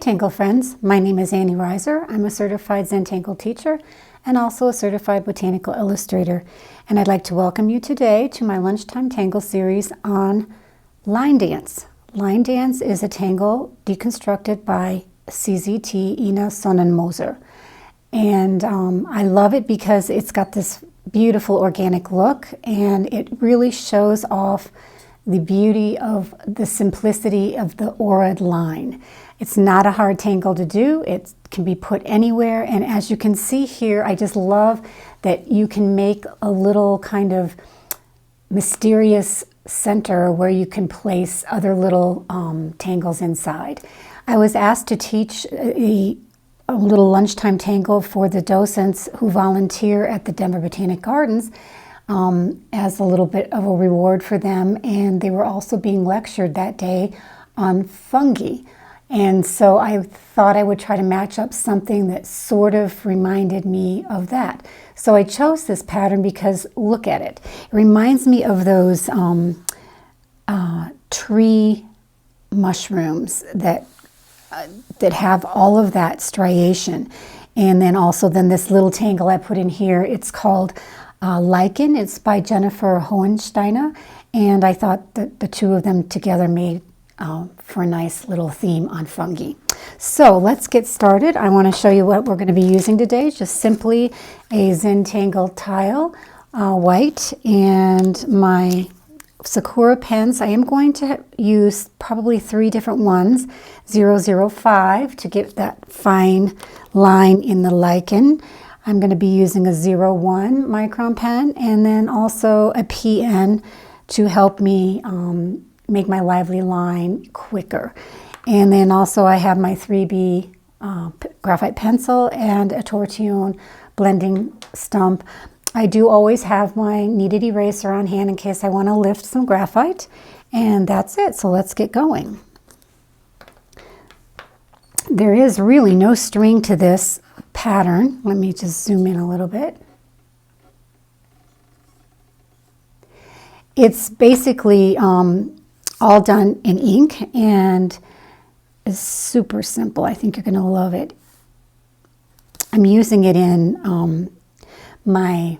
Tangle friends, my name is Annie Reiser. I'm a certified Zentangle teacher and also a certified botanical illustrator. And I'd like to welcome you today to my Lunchtime Tangle series on line dance. Line dance is a tangle deconstructed by CZT Ina Sonnenmoser. And I love it because it's got this beautiful organic look and it really shows off the beauty of the simplicity of the aura line. It's not a hard tangle to do. It can be put anywhere. And as you can see here, I just love that you can make a little kind of mysterious center where you can place other little tangles inside. I was asked to teach a little lunchtime tangle for the docents who volunteer at the Denver Botanic Gardens as a little bit of a reward for them. And they were also being lectured that day on fungi. And so I thought I would try to match up something that sort of reminded me of that. So I chose this pattern because look at it. It reminds me of those tree mushrooms that have all of that striation. And then also this little tangle I put in here, it's called Lichen. It's by Jennifer Hohensteiner. And I thought that the two of them together made for a nice little theme on fungi. So let's get started. I want to show you what we're going to be using today. Just simply a Zentangle tile, white, and my Sakura pens. I am going to use probably 3 different ones, 005 to get that fine line in the lichen. I'm going to be using a 01 Micron pen and then also a PN to help me make my lively line quicker. And then also I have my 3B graphite pencil and a Tortillion blending stump. I do always have my kneaded eraser on hand in case I want to lift some graphite. And that's it. So let's get going. There is really no string to this pattern. Let me just zoom in a little bit. It's basically all done in ink and is super simple. I think you're going to love it. I'm using it in my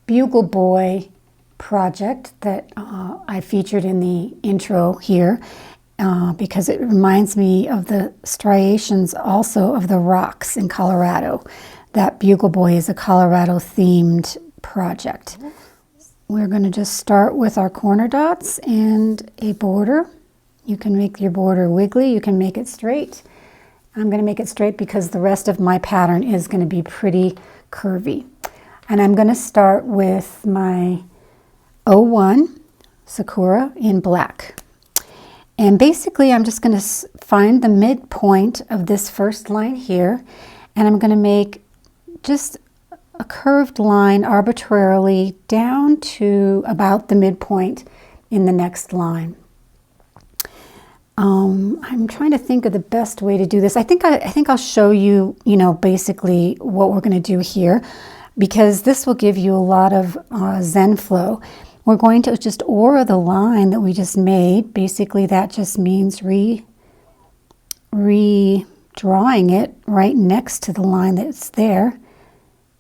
Bugle Boy project that I featured in the intro here because it reminds me of the striations also of the rocks in Colorado. That Bugle Boy is a Colorado themed project. We're going to just start with our corner dots and a border. You can make your border wiggly, you can make it straight. I'm going to make it straight because the rest of my pattern is going to be pretty curvy. And I'm going to start with my 01 Sakura in black. And basically I'm just going to find the midpoint of this first line here, and I'm going to make just a curved line arbitrarily down to about the midpoint in the next line. I'm trying to think of the best way to do this. I think I'll show you, basically what we're going to do here, because this will give you a lot of Zen flow. We're going to just aura the line that we just made. Basically, that just means redrawing it right next to the line that's there.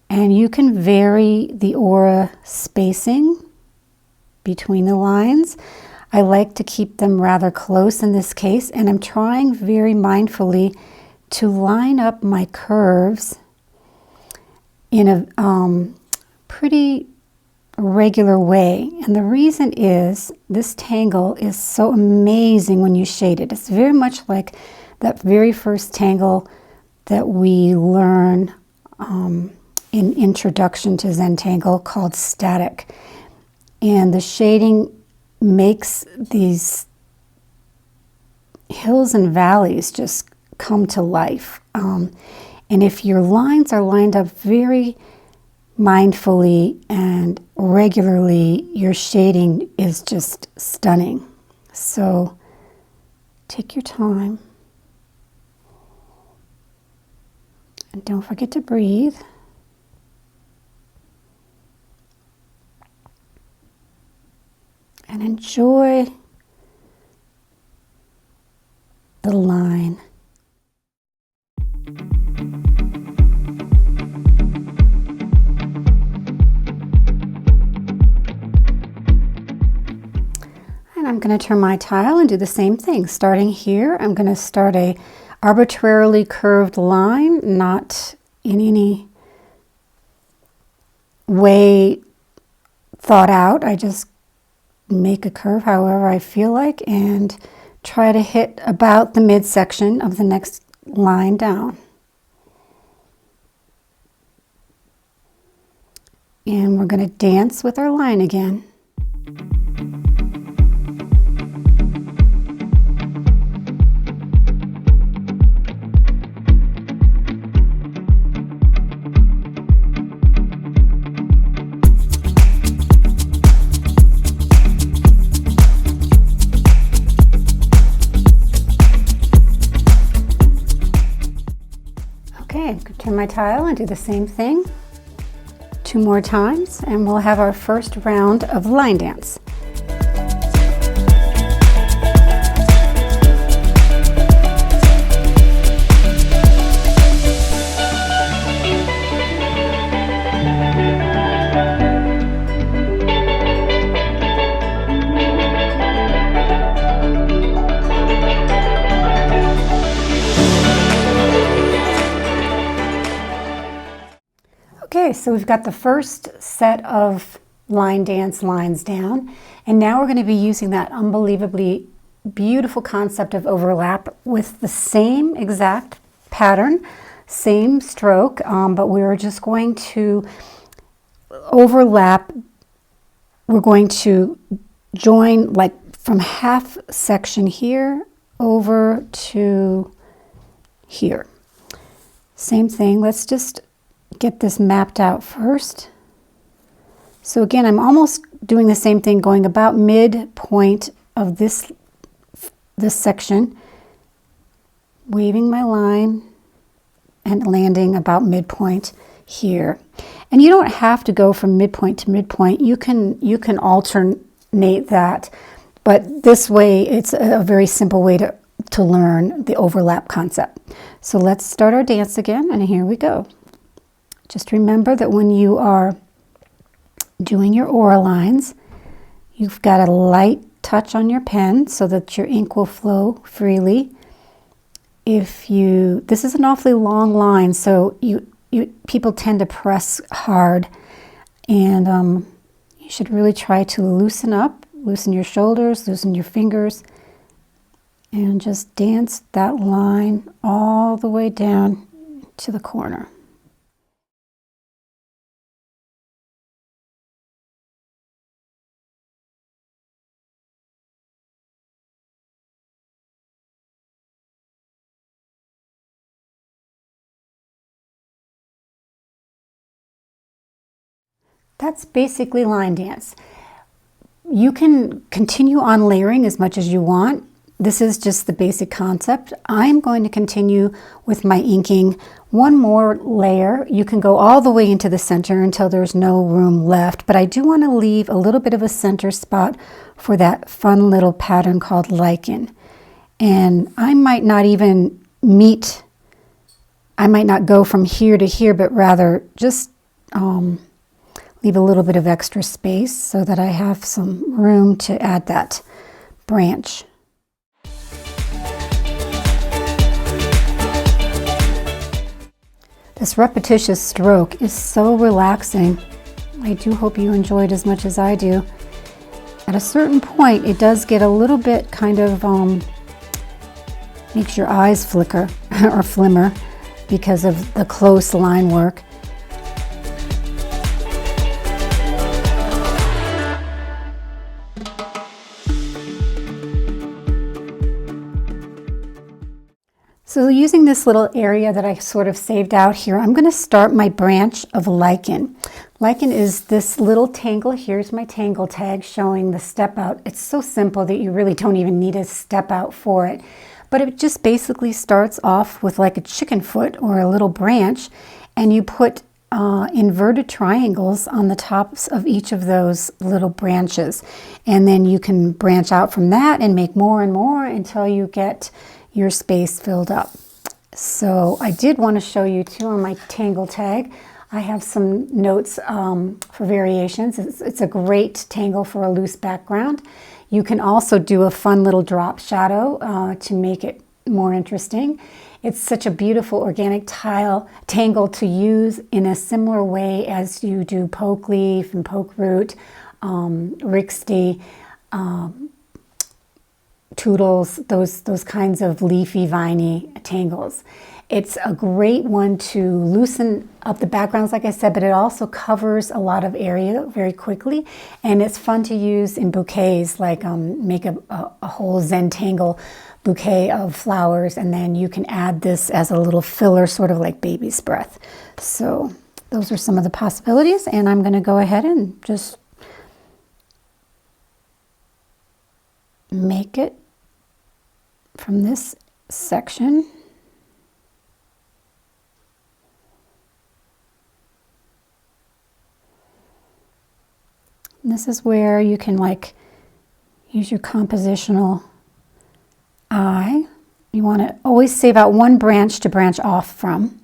And you can vary the aura spacing between the lines. I like to keep them rather close in this case, and I'm trying very mindfully to line up my curves in a pretty regular way. And the reason is this tangle is so amazing when you shade it. It's very much like that very first tangle that we learn in Introduction to Zentangle called Static. And the shading makes these hills and valleys just come to life. And if your lines are lined up very mindfully and regularly, your shading is just stunning. So take your time. And don't forget to breathe. And enjoy the line. I'm going to turn my tile and do the same thing. Starting here, I'm going to start a arbitrarily curved line, not in any way thought out. I just make a curve however I feel like and try to hit about the midsection of the next line down. And we're going to dance with our line again. Okay, I'm going to turn my tile and do the same thing 2 more times, and we'll have our first round of line dance. Okay, so we've got the first set of line dance lines down, and now we're going to be using that unbelievably beautiful concept of overlap with the same exact pattern, same stroke, but we're just going to overlap. We're going to join like from half section here over to here. Same thing, let's just get this mapped out first. So again, I'm almost doing the same thing, going about midpoint of this section, waving my line and landing about midpoint here. And you don't have to go from midpoint to midpoint. You can alternate that, but this way it's a very simple way to learn the overlap concept. So let's start our dance again, and here we go. Just remember that when you are doing your aura lines, you've got a light touch on your pen so that your ink will flow freely. This is an awfully long line, so people tend to press hard, and you should really try to loosen up, loosen your shoulders, loosen your fingers, and just dance that line all the way down to the corner. That's basically line dance. You can continue on layering as much as you want. This is just the basic concept. I'm going to continue with my inking one more layer. You can go all the way into the center until there's no room left, but I do want to leave a little bit of a center spot for that fun little pattern called Lichen. And I might not go from here to here, but rather just leave a little bit of extra space so that I have some room to add that branch. This repetitious stroke is so relaxing. I do hope you enjoyed as much as I do. At a certain point, it does get a little bit kind of makes your eyes flicker or flimmer because of the close line work. So using this little area that I sort of saved out here, I'm going to start my branch of Lichen. Lichen is this little tangle. Here's my tangle tag showing the step out. It's so simple that you really don't even need a step out for it. But it just basically starts off with like a chicken foot or a little branch, and you put inverted triangles on the tops of each of those little branches. And then you can branch out from that and make more and more until you get your space filled up. So I did want to show you too on my tangle tag. I have some notes for variations. It's a great tangle for a loose background. You can also do a fun little drop shadow to make it more interesting. It's such a beautiful organic tangle to use in a similar way as you do poke leaf and poke root, rixty, toodles, those kinds of leafy, viney tangles. It's a great one to loosen up the backgrounds, like I said, but it also covers a lot of area very quickly. And it's fun to use in bouquets, like make a whole Zentangle bouquet of flowers, and then you can add this as a little filler, sort of like baby's breath. So those are some of the possibilities, and I'm going to go ahead and just make it from this section. And this is where you can like use your compositional eye. You want to always save out one branch to branch off from.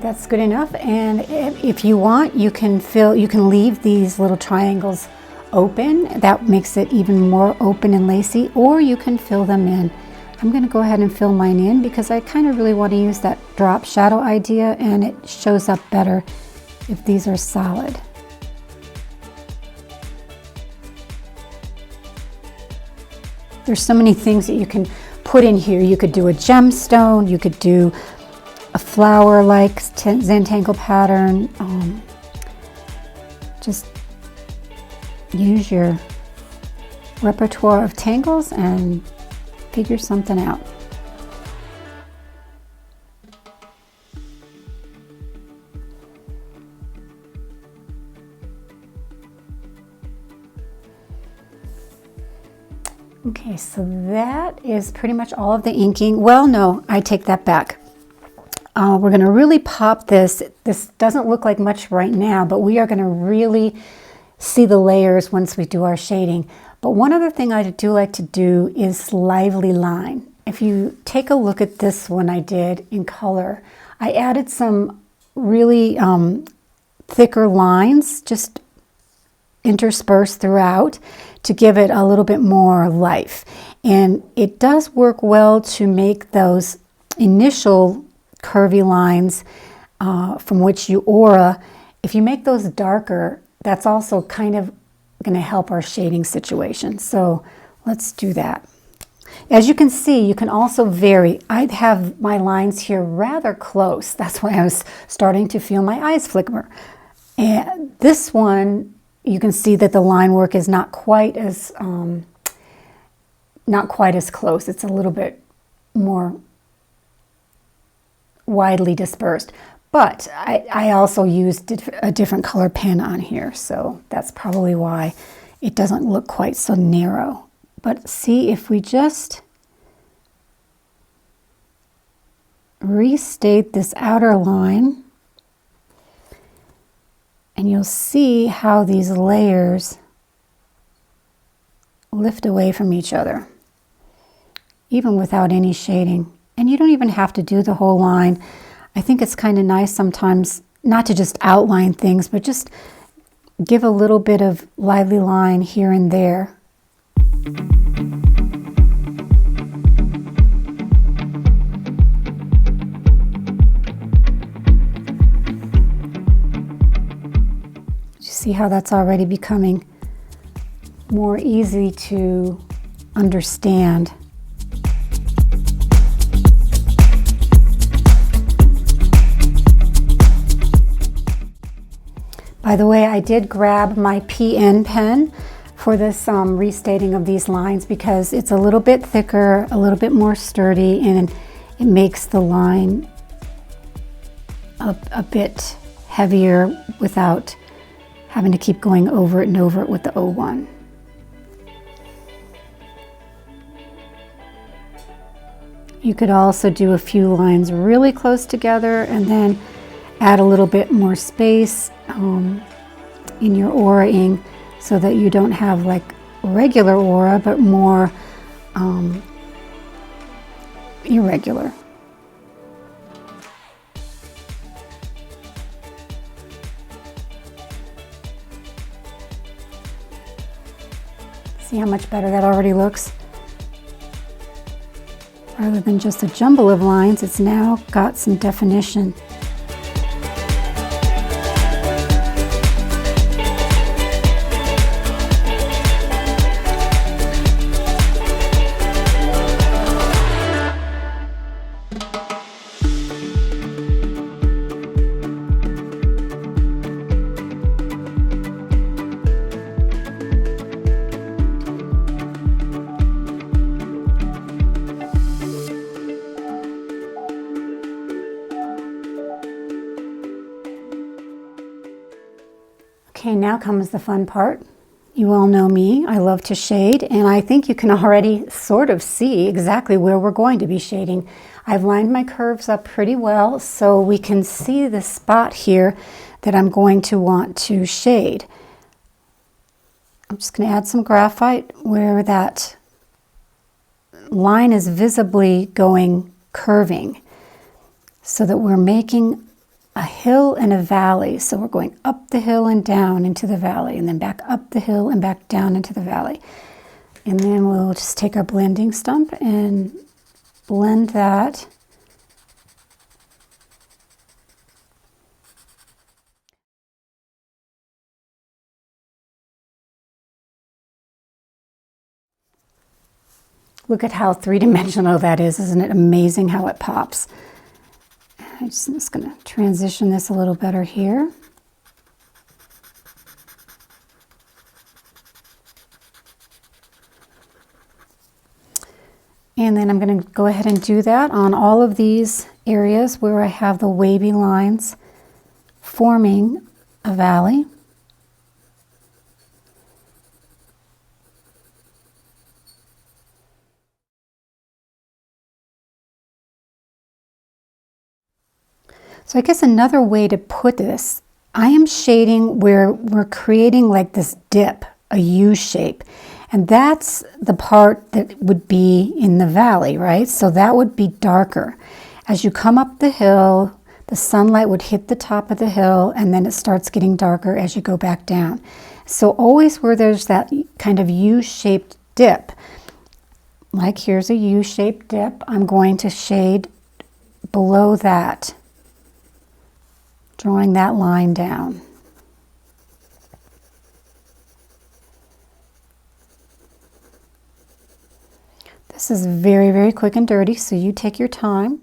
That's good enough, and if you want, you can leave these little triangles open. That makes it even more open and lacy, or you can fill them in. I'm going to go ahead and fill mine in because I kind of really want to use that drop shadow idea, and it shows up better if these are solid. There's so many things that you can put in here. You could do a gemstone, you could do a flower-like Zentangle pattern. Just use your repertoire of tangles and figure something out. Okay, so that is pretty much all of the inking. Well, no, I take that back. We're going to really pop this. This doesn't look like much right now, but we are going to really see the layers once we do our shading. But one other thing I do like to do is lively line. If you take a look at this one I did in color, I added some really thicker lines, just interspersed throughout, to give it a little bit more life. And it does work well to make those initial curvy lines from which you aura. If you make those darker, that's also kind of going to help our shading situation. So let's do that. As you can see, you can also vary. I have my lines here rather close. That's why I was starting to feel my eyes flicker. And this one, you can see that the line work is not quite as close. It's a little bit more widely dispersed, but I also used a different color pen on here, so that's probably why it doesn't look quite so narrow. But see, if we just restate this outer line, and you'll see how these layers lift away from each other, even without any shading. And you don't even have to do the whole line. I think it's kind of nice sometimes not to just outline things, but just give a little bit of lively line here and there. You see how that's already becoming more easy to understand. By the way, I did grab my PN pen for this restating of these lines because it's a little bit thicker, a little bit more sturdy, and it makes the line a bit heavier without having to keep going over it and over it with the O1. You could also do a few lines really close together and then add a little bit more space in your aura-ing so that you don't have like regular aura but more irregular. See how much better that already looks? Rather than just a jumble of lines, it's now got some definition. Okay, now comes the fun part. You all know me, I love to shade, and I think you can already sort of see exactly where we're going to be shading. I've lined my curves up pretty well so we can see the spot here that I'm going to want to shade. I'm just going to add some graphite where that line is visibly going curving so that we're making a hill and a valley. So we're going up the hill and down into the valley, and then back up the hill and back down into the valley. And then we'll just take our blending stump and blend that. Look at how three-dimensional that is. Isn't it amazing how it pops? I'm just going to transition this a little better here. And then I'm going to go ahead and do that on all of these areas where I have the wavy lines forming a valley. So I guess another way to put this, I am shading where we're creating like this dip, a U shape. And that's the part that would be in the valley, right? So that would be darker. As you come up the hill, the sunlight would hit the top of the hill and then it starts getting darker as you go back down. So always where there's that kind of U-shaped dip, like here's a U-shaped dip, I'm going to shade below that, drawing that line down. This is very, very quick and dirty, so you take your time.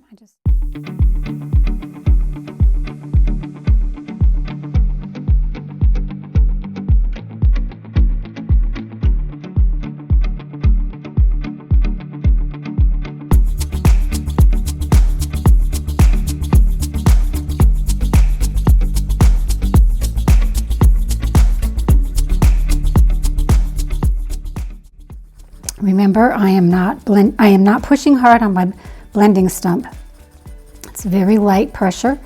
Remember, I am not pushing hard on my blending stump. It's very light pressure,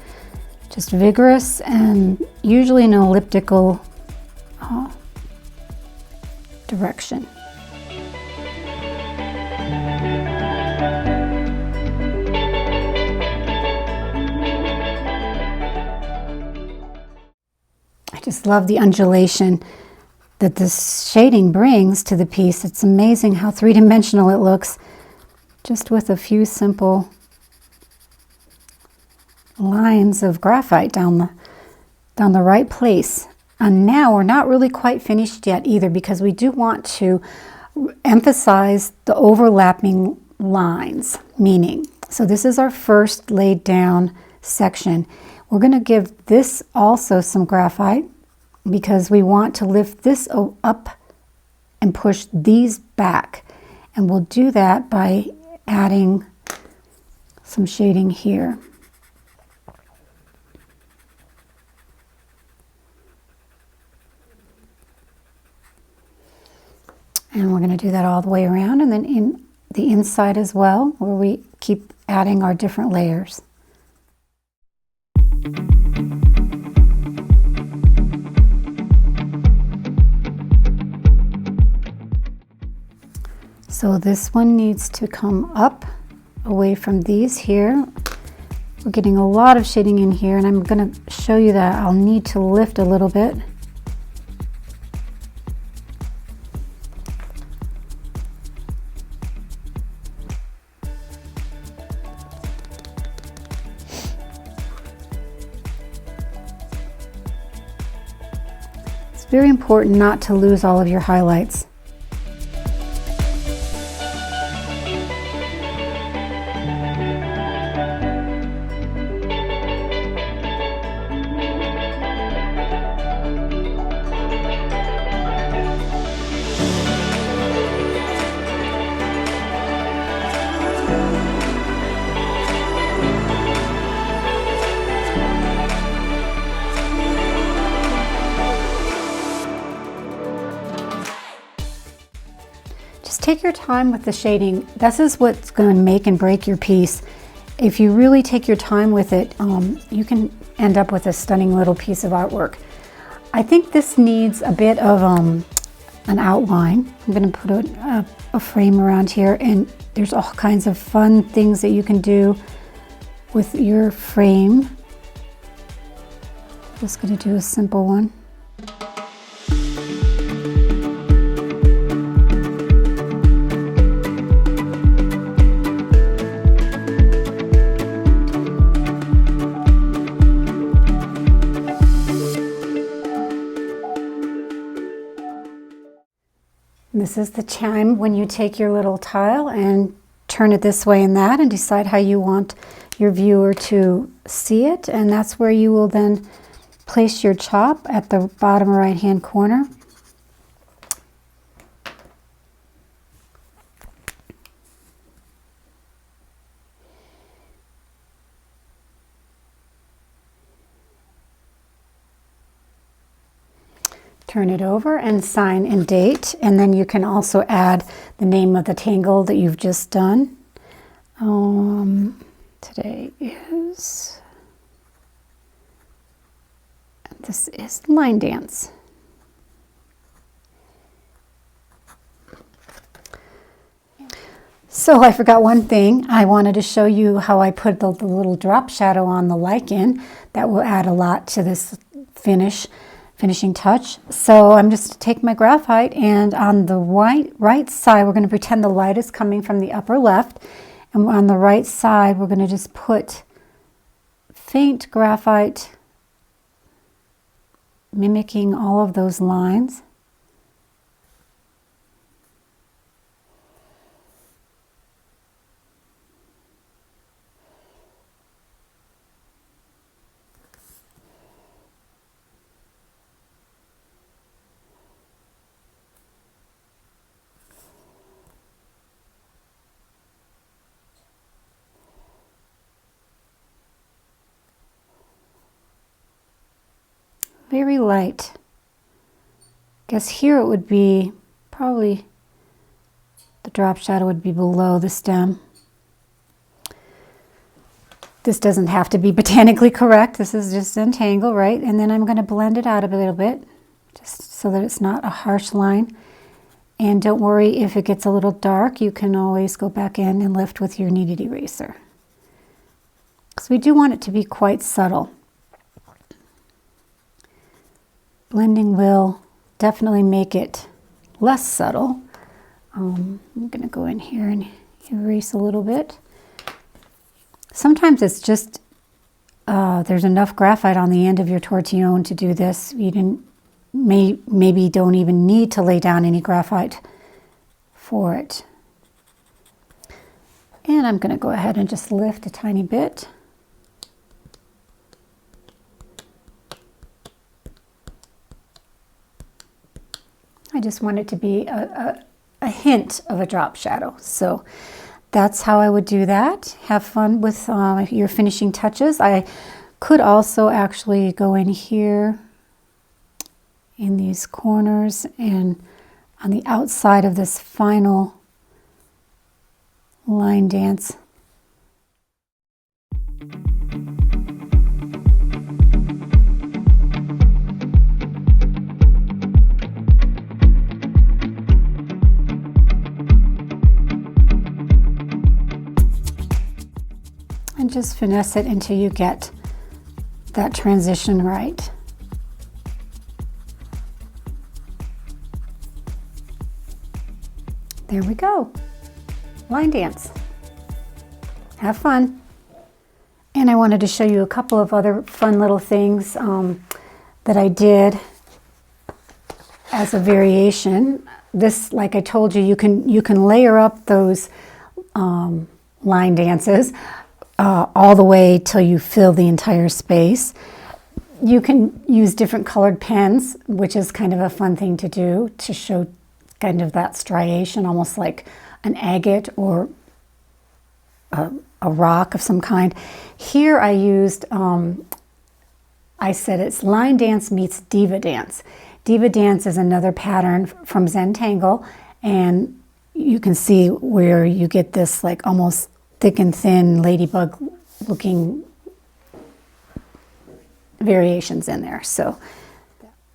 just vigorous and usually an elliptical direction. I just love the undulation that this shading brings to the piece. It's amazing how three-dimensional it looks just with a few simple lines of graphite down the right place. And now we're not really quite finished yet either, because we do want to emphasize the overlapping lines, meaning, so this is our first laid down section. We're going to give this also some graphite because we want to lift this up and push these back. And we'll do that by adding some shading here. And we're going to do that all the way around, and then in the inside as well, where we keep adding our different layers. So this one needs to come up away from these here. We're getting a lot of shading in here, and I'm going to show you that I'll need to lift a little bit. It's very important not to lose all of your highlights. Take your time with the shading. This is what's going to make and break your piece. If you really take your time with it, you can end up with a stunning little piece of artwork. I think this needs a bit of an outline. I'm going to put a frame around here, and there's all kinds of fun things that you can do with your frame. Just going to do a simple one. This is the time when you take your little tile and turn it this way and that and decide how you want your viewer to see it. And that's where you will then place your chop at the bottom right hand corner. Turn it over and sign and date, and then you can also add the name of the tangle that you've just done. Today is, this is Line Dance. So I forgot one thing. I wanted to show you how I put the little drop shadow on the lichen. That will add a lot to this finishing touch. So I'm just take my graphite, and on the right side, we're going to pretend the light is coming from the upper left, and on the right side, we're going to just put faint graphite, mimicking all of those lines. Very light. I guess here it would be probably, the drop shadow would be below the stem. This doesn't have to be botanically correct. This is just Zentangle, right? And then I'm going to blend it out a little bit, just so that it's not a harsh line. And don't worry if it gets a little dark. You can always go back in and lift with your kneaded eraser. Because we do want it to be quite subtle. Blending will definitely make it less subtle. I'm going to go in here and erase a little bit. Sometimes it's just, there's enough graphite on the end of your tortillon to do this. You maybe don't even need to lay down any graphite for it. And I'm going to go ahead and just lift a tiny bit. I just want it to be a hint of a drop shadow. So that's how I would do that. Have fun with your finishing touches. I could also actually go in here in these corners and on the outside of this final line dance. And just finesse it until you get that transition right. There we go. Line dance. Have fun. And I wanted to show you a couple of other fun little things that I did as a variation. This, like I told you, you can layer up those line dances all the way till you fill the entire space. You can use different colored pens, which is kind of a fun thing to do to show kind of that striation, almost like an agate or a rock of some kind. Here I used, I said it's line dance meets diva dance. Diva dance is another pattern from Zentangle, and you can see where you get this like almost thick and thin ladybug looking variations in there. So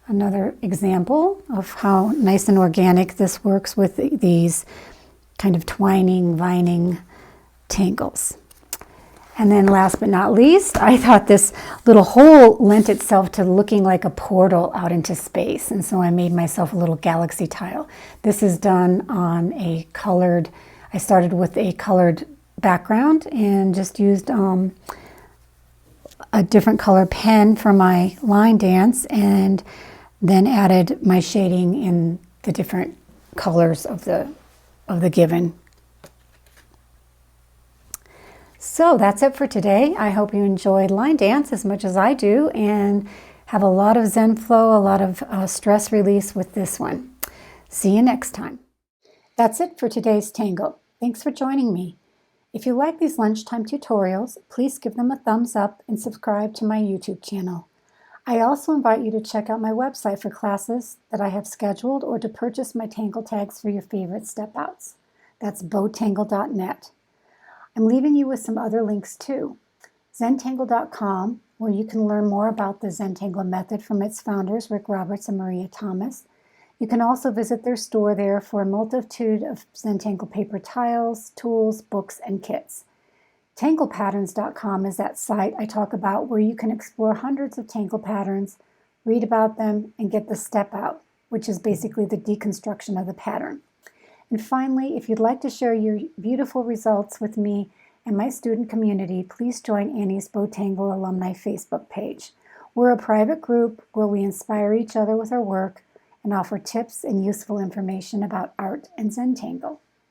another example of how nice and organic this works with these kind of twining, vining tangles. And then last but not least, I thought this little hole lent itself to looking like a portal out into space. And so I made myself a little galaxy tile. This is done on a colored, I started with a colored background and just used a different color pen for my line dance, and then added my shading in the different colors of the given. So that's it for today. I hope you enjoyed line dance as much as I do and have a lot of Zen flow, a lot of stress release with this one. See you next time. That's it for today's Tangle. Thanks for joining me. If you like these lunchtime tutorials, please give them a thumbs up and subscribe to my YouTube channel. I also invite you to check out my website for classes that I have scheduled or to purchase my Tangle tags for your favorite step outs. That's bowtangle.net. I'm leaving you with some other links too. Zentangle.com, where you can learn more about the Zentangle method from its founders, Rick Roberts and Maria Thomas. You can also visit their store there for a multitude of Zentangle paper tiles, tools, books, and kits. TanglePatterns.com is that site I talk about where you can explore hundreds of Tangle patterns, read about them, and get the step out, which is basically the deconstruction of the pattern. And finally, if you'd like to share your beautiful results with me and my student community, please join Annie's Bowtangle Alumni Facebook page. We're a private group where we inspire each other with our work and offer tips and useful information about art and Zentangle.